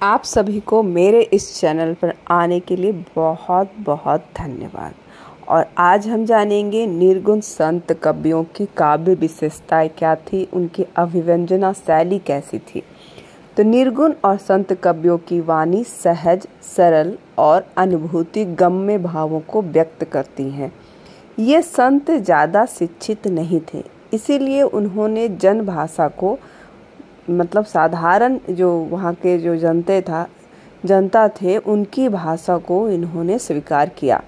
आप सभी को मेरे इस चैनल पर आने के लिए बहुत बहुत धन्यवाद। और आज हम जानेंगे निर्गुण संत कवियों की काव्य विशेषताएं क्या थी, उनकी अभिव्यंजना शैली कैसी थी। तो निर्गुण और संत कवियों की वाणी सहज, सरल और अनुभूति गम्य भावों को व्यक्त करती हैं। ये संत ज़्यादा शिक्षित नहीं थे, इसीलिए उन्होंने जन भाषा को साधारण जो वहाँ के जो जनता थे उनकी भाषा को इन्होंने स्वीकार किया।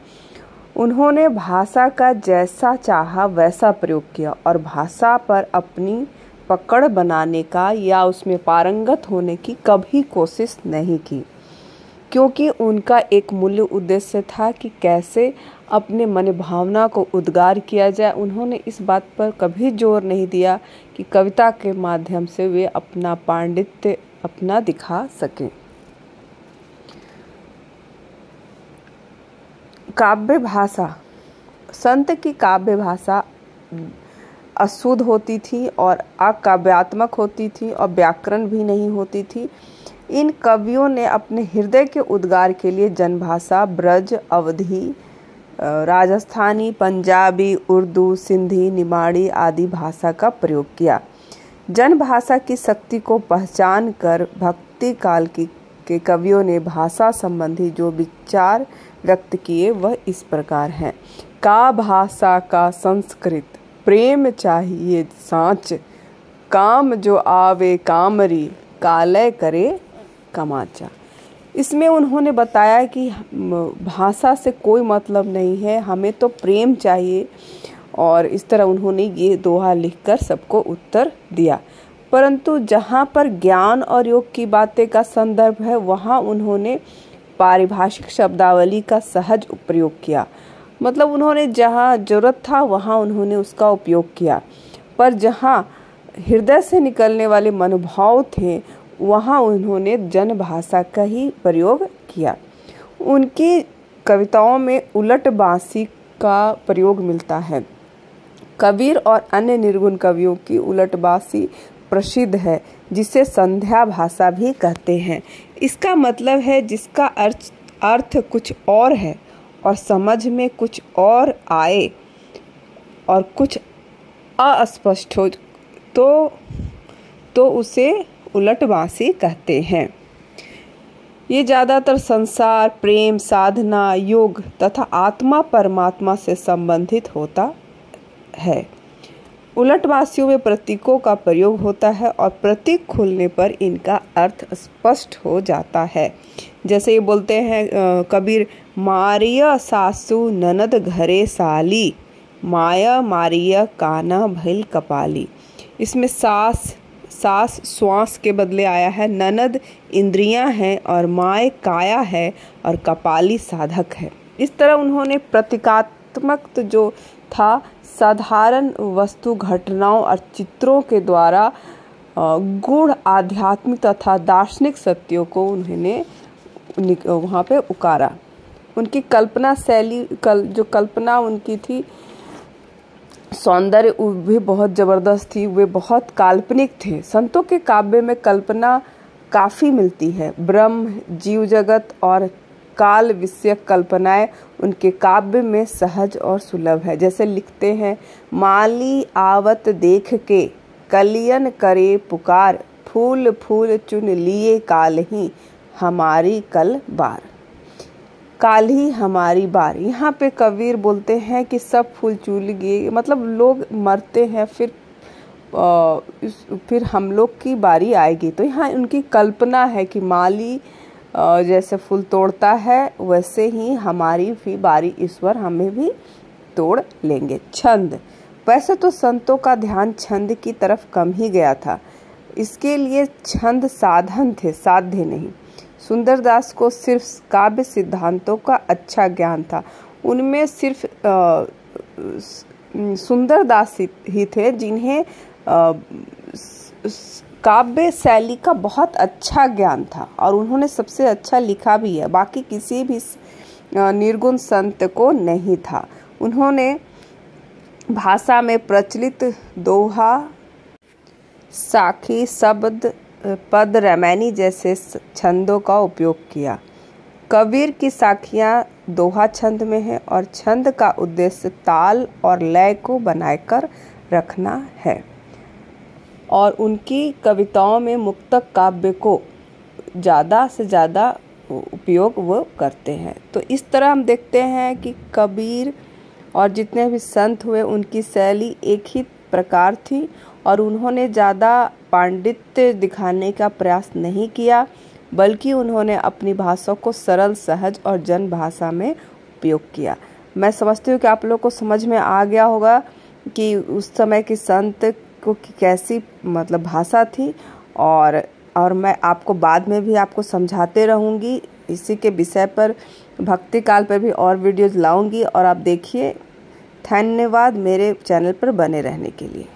उन्होंने भाषा का जैसा चाहा वैसा प्रयोग किया और भाषा पर अपनी पकड़ बनाने का या उसमें पारंगत होने की कभी कोशिश नहीं की, क्योंकि उनका एक मूल्य उद्देश्य था कि कैसे अपने मन भावना को उद्गार किया जाए। उन्होंने इस बात पर कभी जोर नहीं दिया कि कविता के माध्यम से वे अपना पांडित्य अपना दिखा सकें। काव्य भाषा, संत की काव्य भाषा अशुद्ध होती थी और अकाव्यात्मक होती थी और व्याकरण भी नहीं होती थी। इन कवियों ने अपने हृदय के उद्गार के लिए जनभाषा ब्रज, अवधी, राजस्थानी, पंजाबी, उर्दू, सिंधी, निमाड़ी आदि भाषा का प्रयोग किया। जनभाषा की शक्ति को पहचान कर भक्ति काल के कवियों ने भाषा संबंधी जो विचार व्यक्त किए वह इस प्रकार हैं। का भाषा का संस्कृत, प्रेम चाहिए साँच, काम जो आवे कामरी, कालय करे कमाचा। इसमें उन्होंने बताया कि भाषा से कोई मतलब नहीं है, हमें तो प्रेम चाहिए। और इस तरह उन्होंने ये दोहा लिखकर सबको उत्तर दिया। परंतु जहाँ पर ज्ञान और योग की बातें का संदर्भ है वहाँ उन्होंने पारिभाषिक शब्दावली का सहज प्रयोग किया। उन्होंने जहाँ जरूरत था वहाँ उन्होंने उसका उपयोग किया, पर जहाँ हृदय से निकलने वाले मनोभाव थे वहाँ उन्होंने जनभाषा का ही प्रयोग किया। उनकी कविताओं में उलट बांसी का प्रयोग मिलता है। कबीर और अन्य निर्गुण कवियों की उलट बांसी प्रसिद्ध है, जिसे संध्या भाषा भी कहते हैं। इसका मतलब है जिसका अर्थ कुछ और है और समझ में कुछ और आए और कुछ अस्पष्ट हो तो उसे उलट बांसी कहते हैं। ये ज़्यादातर संसार, प्रेम, साधना, योग तथा आत्मा परमात्मा से संबंधित होता है। उलट बांसियों में प्रतीकों का प्रयोग होता है और प्रतीक खुलने पर इनका अर्थ स्पष्ट हो जाता है। जैसे ये बोलते हैं कबीर, मारिया सासू ननद घरे साली, माया मारिया काना भइल कपाली। इसमें सास श्वास के बदले आया है, ननद इंद्रियां हैं और माय काया है और कपाली साधक है। इस तरह उन्होंने प्रतीकात्मक जो था साधारण वस्तु, घटनाओं और चित्रों के द्वारा गूढ़ आध्यात्मिक तथा दार्शनिक सत्यों को उन्होंने वहाँ पे उकारा। उनकी कल्पना शैली जो कल्पना उनकी थी, सौंदर्य भी बहुत ज़बरदस्त थी, वे बहुत काल्पनिक थे। संतों के काव्य में कल्पना काफ़ी मिलती है। ब्रह्म, जीव जगत और काल विषयक कल्पनाएं उनके काव्य में सहज और सुलभ है। जैसे लिखते हैं, माली आवत देख के कलियन करे पुकार, फूल फूल चुन लिए काल ही हमारी कल बार। काल ही हमारी बार, यहाँ पे कबीर बोलते हैं कि सब फूल चूल गए, लोग मरते हैं, फिर हम लोग की बारी आएगी। तो यहाँ उनकी कल्पना है कि माली जैसे फूल तोड़ता है वैसे ही हमारी भी बारी ईश्वर हमें भी तोड़ लेंगे। छंद, वैसे तो संतों का ध्यान छंद की तरफ कम ही गया था, इसके लिए छंद साधन थे, साध्य नहीं। सुंदरदास को सिर्फ काव्य सिद्धांतों का अच्छा ज्ञान था। उनमें सिर्फ सुंदरदास ही थे जिन्हें काव्य शैली का बहुत अच्छा ज्ञान था और उन्होंने सबसे अच्छा लिखा भी है, बाकी किसी भी निर्गुण संत को नहीं था। उन्होंने भाषा में प्रचलित दोहा, साखी शब्द पद रैमानी जैसे छंदों का उपयोग किया। कबीर की साखियाँ दोहा छंद में है और छंद का उद्देश्य ताल और लय को बनाकर रखना है। और उनकी कविताओं में मुक्तक काव्य को ज़्यादा से ज़्यादा उपयोग वो करते हैं। तो इस तरह हम देखते हैं कि कबीर और जितने भी संत हुए उनकी शैली एक ही प्रकार थी और उन्होंने ज़्यादा पांडित्य दिखाने का प्रयास नहीं किया, बल्कि उन्होंने अपनी भाषा को सरल, सहज और जन भाषा में उपयोग किया। मैं समझती हूँ कि आप लोग को समझ में आ गया होगा कि उस समय के संत को कैसी मतलब भाषा थी। और मैं आपको बाद में भी आपको समझाते रहूँगी इसी के विषय पर, भक्ति काल पर भी और वीडियोज़ लाऊंगी और आप देखिए। धन्यवाद मेरे चैनल पर बने रहने के लिए।